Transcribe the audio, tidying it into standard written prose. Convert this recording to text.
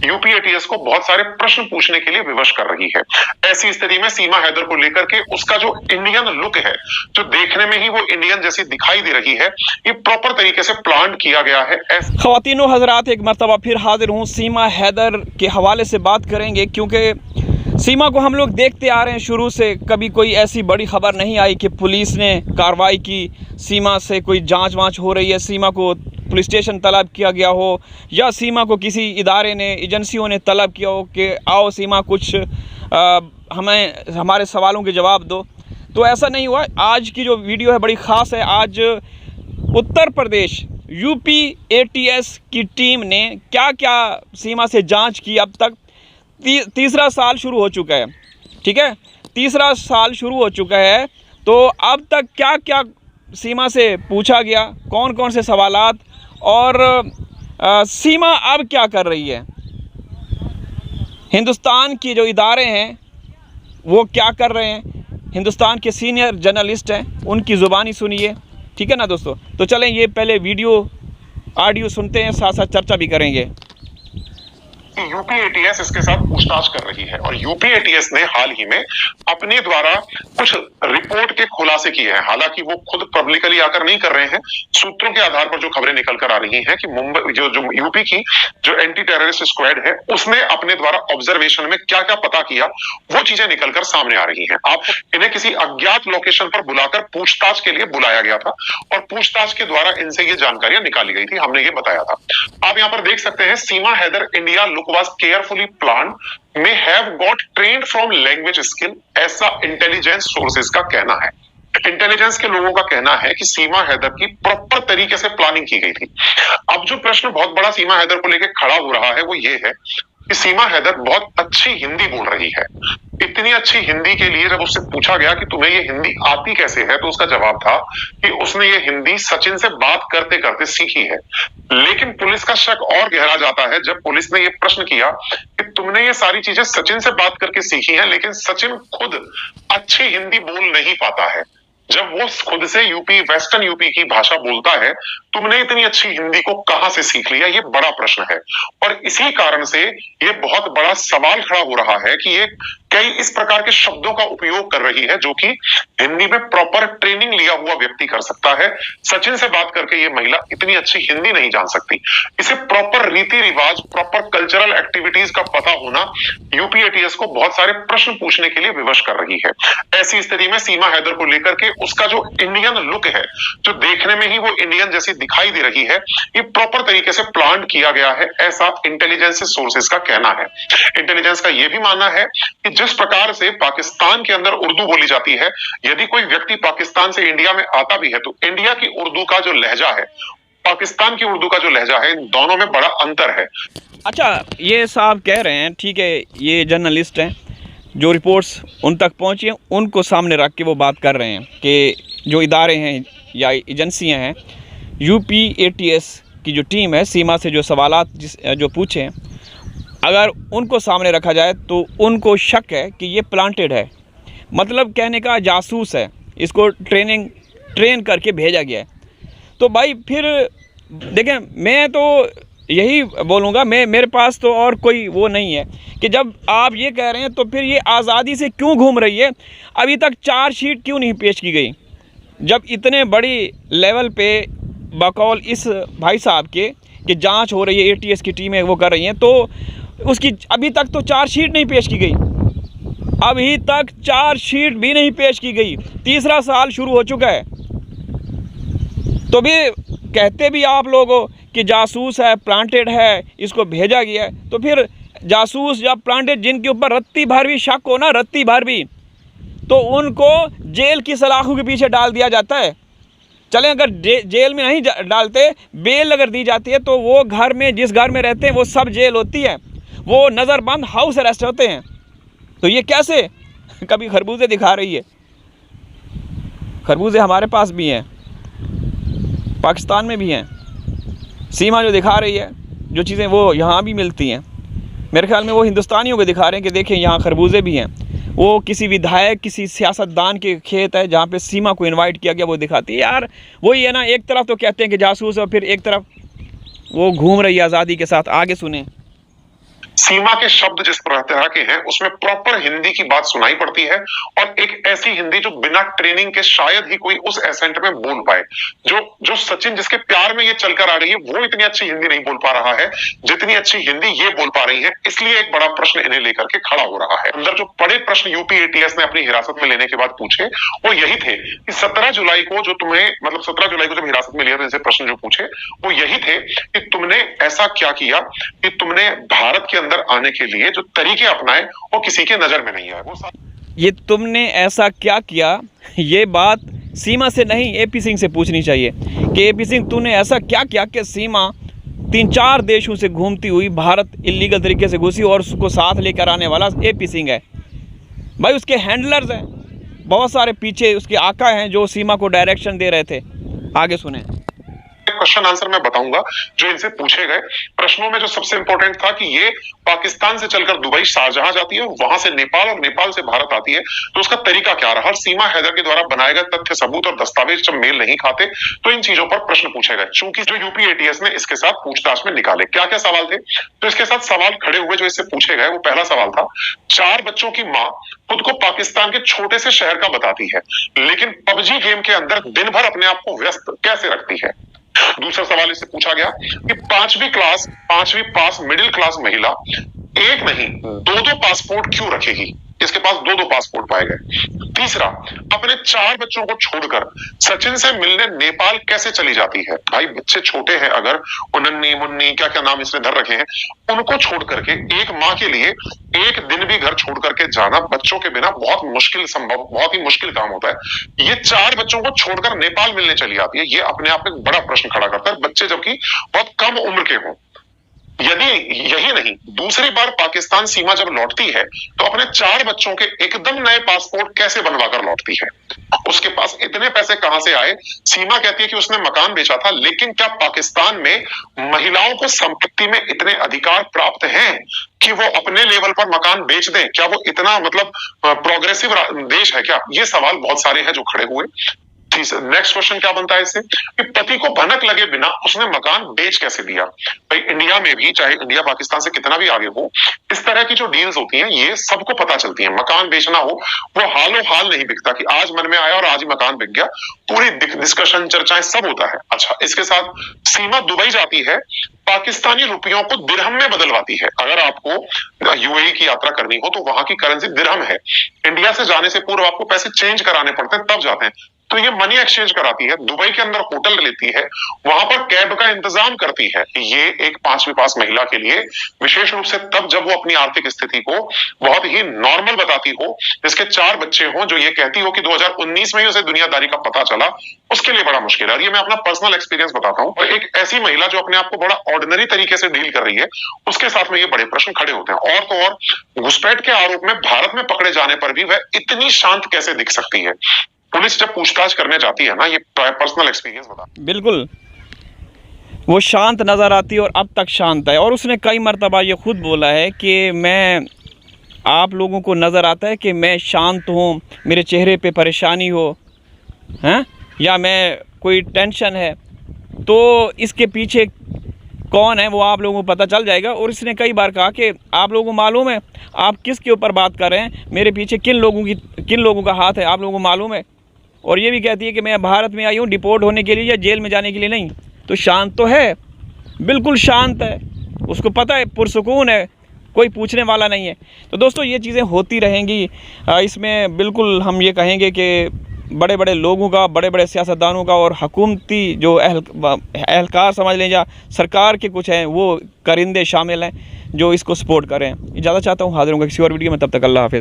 UP ATS को बहुत सारे प्रश्न पूछने के लिए विवश कर रही है। ऐसी स्थिति में सीमा हैदर को लेकर के उसका जो इंडियन लुक है, जो देखने में ही वो इंडियन जैसी दिखाई दे रही है, ये प्रॉपर तरीके से प्लान किया गया है। ख़वातीनो हज़रात, एक मरतबा फिर हाजिर हूँ, सीमा हैदर के हवाले से बात करेंगे, क्योंकि सीमा को हम लोग देखते आ रहे हैं शुरू से। कभी कोई ऐसी बड़ी खबर नहीं आई कि पुलिस ने कार्रवाई की, सीमा से कोई जांच वांच हो रही है, सीमा को पुलिस स्टेशन तलब किया गया हो, या सीमा को किसी इदारे ने, एजेंसियों ने तलब किया हो कि आओ सीमा कुछ हमें हमारे सवालों के जवाब दो। तो ऐसा नहीं हुआ। आज की जो वीडियो है बड़ी ख़ास है। आज उत्तर प्रदेश यूपी एटीएस की टीम ने क्या क्या सीमा से जांच की। अब तक तीसरा साल शुरू हो चुका है, ठीक है, तीसरा साल शुरू हो चुका है। तो अब तक क्या क्या सीमा से पूछा गया, कौन कौन से सवालात, और सीमा अब क्या कर रही है, हिंदुस्तान की जो इदारे हैं वो क्या कर रहे हैं, हिंदुस्तान के सीनियर जर्नलिस्ट हैं उनकी ज़ुबानी सुनिए, ठीक है ना दोस्तों। तो चलें ये पहले वीडियो ऑडियो सुनते हैं, साथ साथ चर्चा भी करेंगे। यूपी एटीएस इसके साथ पूछताछ कर रही है और यूपी एटीएस ने हाल ही में अपने द्वारा कुछ रिपोर्ट के खुलासे किए हैं। हालांकि वो खुद पब्लिकली आकर नहीं कर रहे हैं, सूत्रों के आधार पर जो खबरें निकल कर आ रही हैं कि मुंबई जो यूपी की जो एंटी टेररिस्ट स्क्वाड है उसने अपने द्वारा ऑब्जर्वेशन में क्या क्या पता किया, वो चीजें निकलकर सामने आ रही हैं। आप इन्हें किसी अज्ञात लोकेशन पर बुलाकर पूछताछ के लिए बुलाया गया था और पूछताछ के द्वारा इनसे ये जानकारियां निकाली गई थी, हमने ये बताया था। आप यहाँ पर देख सकते हैं, Seema Haider India was carefully planned, may have got trained from language skill, ऐसा इंटेलिजेंस सोर्सेज का कहना है। इंटेलिजेंस के लोगों का कहना है कि सीमा हैदर की प्रॉपर तरीके से प्लानिंग की गई थी। अब जो प्रश्न बहुत बड़ा सीमा हैदर को लेकर खड़ा हो रहा है वो ये है कि सीमा हैदर बहुत अच्छी हिंदी बोल रही है। इतनी अच्छी हिंदी के लिए जब उससे पूछा गया कि तुम्हें ये हिंदी आती कैसे है, तो उसका जवाब था कि उसने ये हिंदी सचिन से बात करते करते सीखी है। लेकिन पुलिस का शक और गहरा जाता है जब पुलिस ने ये प्रश्न किया कि तुमने ये सारी चीजें सचिन से बात करके सीखी हैं, लेकिन सचिन खुद अच्छी हिंदी बोल नहीं पाता है। जब वो खुद से यूपी, वेस्टर्न यूपी की भाषा बोलता है, तुमने इतनी अच्छी हिंदी को कहां से सीख लिया? ये बड़ा प्रश्न है और इसी कारण से ये बहुत बड़ा सवाल खड़ा हो रहा है कि ये कई इस प्रकार के शब्दों का उपयोग कर रही है जो कि हिंदी में प्रॉपर ट्रेनिंग लिया हुआ व्यक्ति कर सकता है। सचिन से बात करके ये महिला इतनी अच्छी हिंदी नहीं जान सकती। इसे प्रॉपर रीति रिवाज, प्रॉपर कल्चरल एक्टिविटीज का पता होना यूपी एटीएस को बहुत सारे प्रश्न पूछने के लिए विवश कर रही है। ऐसी स्थिति में सीमा हैदर को लेकर के उसका जो इंडियन लुक है, जो देखने में ही वो इंडियन जैसी दिखाई दे रही है, ये प्रॉपर तरीके से प्लान किया गया है, ऐसा इंटेलिजेंस सोर्सेज का कहना है। इंटेलिजेंस का यह भी मानना है कि जिस प्रकार से पाकिस्तान के अंदर उर्दू बोली जाती है, यदि कोई व्यक्ति पाकिस्तान से इंडिया में आता भी है तो इंडिया की उर्दू का जो लहजा है, पाकिस्तान की उर्दू का जो लहजा है, इन दोनों में बड़ा अंतर है। अच्छा, ये साहब कह रहे हैं, ठीक है, ये जर्नलिस्ट हैं, जो रिपोर्ट्स उन तक पहुंची हैं उनको सामने रख के वो बात कर रहे हैं कि जो इदारे हैं या एजेंसियां हैं, यूपी एटीएस की जो टीम है, सीमा से जो सवालात जो पूछे हैं, अगर उनको सामने रखा जाए तो उनको शक है कि ये प्लांटेड है। मतलब कहने का जासूस है, इसको ट्रेन करके भेजा गया है। तो भाई फिर देखें, मैं तो यही बोलूँगा, मेरे पास तो और कोई वो नहीं है कि जब आप ये कह रहे हैं तो फिर ये आज़ादी से क्यों घूम रही है? अभी तक चार्जशीट क्यों नहीं पेश की गई? जब इतने बड़ी लेवल पे बकौल इस भाई साहब के कि जांच हो रही है, एटीएस की टीमें वो कर रही हैं, तो उसकी अभी तक तो चार्जशीट नहीं पेश की गई। अभी तक चार्जशीट भी नहीं पेश की गई, तीसरा साल शुरू हो चुका है। तो भी कहते भी आप लोगों कि जासूस है, प्लांटेड है, इसको भेजा गया है, तो फिर जासूस या प्लांटेड जिनके ऊपर रत्ती भर भी शक हो ना, रत्ती भर भी, तो उनको जेल की सलाखों के पीछे डाल दिया जाता है। चलें, अगर जेल में नहीं डालते, बेल अगर दी जाती है तो वो घर में, जिस घर में रहते हैं वो सब जेल होती है, वो नज़रबंद हाउस अरेस्ट होते हैं। तो ये कैसे? कभी खरबूजे दिखा रही है, खरबूजे हमारे पास भी हैं, पाकिस्तान में भी हैं। सीमा जो दिखा रही है जो चीज़ें, वो यहाँ भी मिलती हैं। मेरे ख्याल में वो हिंदुस्तानियों को दिखा रहे हैं कि देखें यहाँ खरबूजे भी हैं। वो किसी विधायक, किसी सियासतदान के खेत है जहाँ पे सीमा को इनवाइट किया गया, वो दिखाती है। यार वही है ना, एक तरफ तो कहते हैं कि जासूस, और फिर एक तरफ वो घूम रही है आज़ादी के साथ। आगे सुने। सीमा के शब्द जिस तरह के हैं उसमें प्रॉपर हिंदी की बात सुनाई पड़ती है, और एक ऐसी हिंदी जो बिना ट्रेनिंग के शायद ही कोई उस एसेंट में बोल पाए। जो जो सचिन जिसके प्यार में ये चलकर आ रही है वो इतनी अच्छी हिंदी नहीं बोल पा रहा है जितनी अच्छी हिंदी ये बोल पा रही है। इसलिए एक बड़ा प्रश्न इन्हें लेकर के खड़ा हो रहा है। अंदर जो बड़े प्रश्न यूपी एटीएस ने अपनी हिरासत में लेने के बाद पूछे वो यही थे कि 17 जुलाई को जो तुम्हें, मतलब 17 जुलाई को जब हिरासत में लिया तो इनसे प्रश्न जो पूछे वो यही थे कि तुमने ऐसा क्या किया कि तुमने भारत के अंदर आने के लिए जो तरीके अपनाए वो किसी के नजर में नहीं आए। वो ये तुमने ऐसा क्या किया, ये बात सीमा से नहीं एपी सिंह से पूछनी चाहिए कि एपी सिंह तूने ऐसा क्या किया कि सीमा 3-4 देशों से घूमती हुई भारत इलीगल तरीके से घुसी और उसको साथ लेकर आने वाला एपी सिंह है। भाई उसके हैंडलर्स हैं बहुत सारे, पीछे उसके आका हैं जो सीमा को डायरेक्शन दे रहे थे। आगे सुने। क्वेश्चन आंसर मैं बताऊंगा जो इनसे पूछे गए प्रश्नों में। जो सबसे इंपॉर्टेंट था कि ये पाकिस्तान से चलकर दुबई शारजहां जाती है, वहां से नेपाल और नेपाल से भारत आती है, तो उसका तरीका क्या रहा। और सीमा हैदर के द्वारा बनाए गए तथ्य सबूत और दस्तावेज जब मेल नहीं खाते तो इन चीजों पर प्रश्न पूछे गए। चूंकि जो यूपी एटीएस ने इसके साथ पूछताछ में निकाले, क्या क्या सवाल थे तो इसके साथ सवाल खड़े हुए जो इससे पूछे गए। वो पहला सवाल था, 4 बच्चों की माँ खुद को पाकिस्तान के छोटे से शहर का बताती है लेकिन पबजी गेम के अंदर दिन भर अपने आप को व्यस्त कैसे रखती है। दूसरा सवाल इससे पूछा गया कि 5वीं पास मिडिल क्लास महिला एक नहीं 2-2 पासपोर्ट क्यों रखेगी। इसके पास 2-2 पासपोर्ट पाए गए। तीसरा, अपने 4 बच्चों को छोड़कर सचिन से मिलने नेपाल कैसे चली जाती है। भाई बच्चे छोटे हैं, अगर उन्ननी मुन्नी क्या क्या नाम इसने धर रखे हैं, उनको छोड़ करके एक माँ के लिए एक दिन भी घर छोड़ करके जाना बच्चों के बिना बहुत ही मुश्किल काम होता है। ये 4 बच्चों को छोड़कर नेपाल मिलने चली आती है। ये अपने आप में बड़ा प्रश्न खड़ा करता है, बच्चे जबकि बहुत कम उम्र के हों। यदि यही नहीं, दूसरी बार पाकिस्तान सीमा जब लौटती है तो अपने 4 बच्चों के एकदम नए पासपोर्ट कैसे बनवाकर लौटती है। उसके पास इतने पैसे कहां से आए। सीमा कहती है कि उसने मकान बेचा था, लेकिन क्या पाकिस्तान में महिलाओं को संपत्ति में इतने अधिकार प्राप्त हैं कि वो अपने लेवल पर मकान बेच दें। क्या वो इतना मतलब प्रोग्रेसिव देश है क्या। ये सवाल बहुत सारे हैं जो खड़े हुए। नेक्स्ट क्वेश्चन क्या बनता है इससे कि पति को भनक लगे बिना उसने मकान बेच कैसे दिया। भाई इंडिया में भी, चाहे इंडिया पाकिस्तान से कितना भी आगे हो, इस तरह की जो डील्स होती हैं ये सबको पता चलती हैं। मकान बेचना हो वो हालों हाल नहीं बिकता कि आज मन में आया और आज ही मकान बिक गया। पूरी डिस्कशन चर्चाएं सब होता है। अच्छा, इसके साथ सीमा दुबई जाती है, पाकिस्तानी रुपयों को दिरहम में बदलवाती है। अगर आपको यूएई की यात्रा करनी हो तो वहां की करेंसी दिरहम है। इंडिया से जाने से पूर्व आपको पैसे चेंज कराने पड़ते हैं, तब जाते हैं। तो ये मनी एक्सचेंज कराती है, दुबई के अंदर होटल लेती है, वहां पर कैब का इंतजाम करती है। ये एक 5वीं पास महिला के लिए विशेष रूप से तब जब वो अपनी आर्थिक स्थिति को बहुत ही नॉर्मल बताती हो, जिसके 4 बच्चे हों, जो ये कहती हो कि 2019 में ही उसे दुनियादारी का पता चला, उसके लिए बड़ा मुश्किल है। और ये मैं अपना पर्सनल एक्सपीरियंस बताता हूँ। और एक ऐसी महिला जो अपने आप को बड़ा ऑर्डिनरी तरीके से डील कर रही है, उसके साथ में ये बड़े प्रश्न खड़े होते हैं। और तो और घुसपैठ के आरोप में भारत में पकड़े जाने पर भी वह इतनी शांत कैसे दिख सकती है। पुलिस जब पूछताछ करने जाती है ना, ये पर्सनल एक्सपीरियंस बता। बिल्कुल वो शांत नज़र आती है और अब तक शांत है। और उसने कई मरतबा ये खुद बोला है कि मैं, आप लोगों को नज़र आता है कि मैं शांत हूँ, मेरे चेहरे पे परेशानी हो हैं या मैं कोई टेंशन है, तो इसके पीछे कौन है वो आप लोगों को पता चल जाएगा। और इसने कई बार कहा कि आप लोगों को मालूम है आप किसके ऊपर बात कर रहे हैं, मेरे पीछे किन लोगों का हाथ है, आप लोगों को मालूम है। और ये भी कहती है कि मैं भारत में आई हूँ डिपोर्ट होने के लिए या जेल में जाने के लिए नहीं। तो शांत तो है, बिल्कुल शांत है, उसको पता है, पुरसुकून है, कोई पूछने वाला नहीं है। तो दोस्तों ये चीज़ें होती रहेंगी। इसमें बिल्कुल हम ये कहेंगे कि बड़े बड़े लोगों का, बड़े बड़े सियासतदानों का और हुकूमती जो एहलकार समझ लें या सरकार के कुछ हैं वो करिंदे शामिल हैं जो इसको सपोर्ट करें। इजाज़त चाहता हूँ, हाजिर होंगे किसी और वीडियो में, तब तक अल्लाह हाफ़िज़।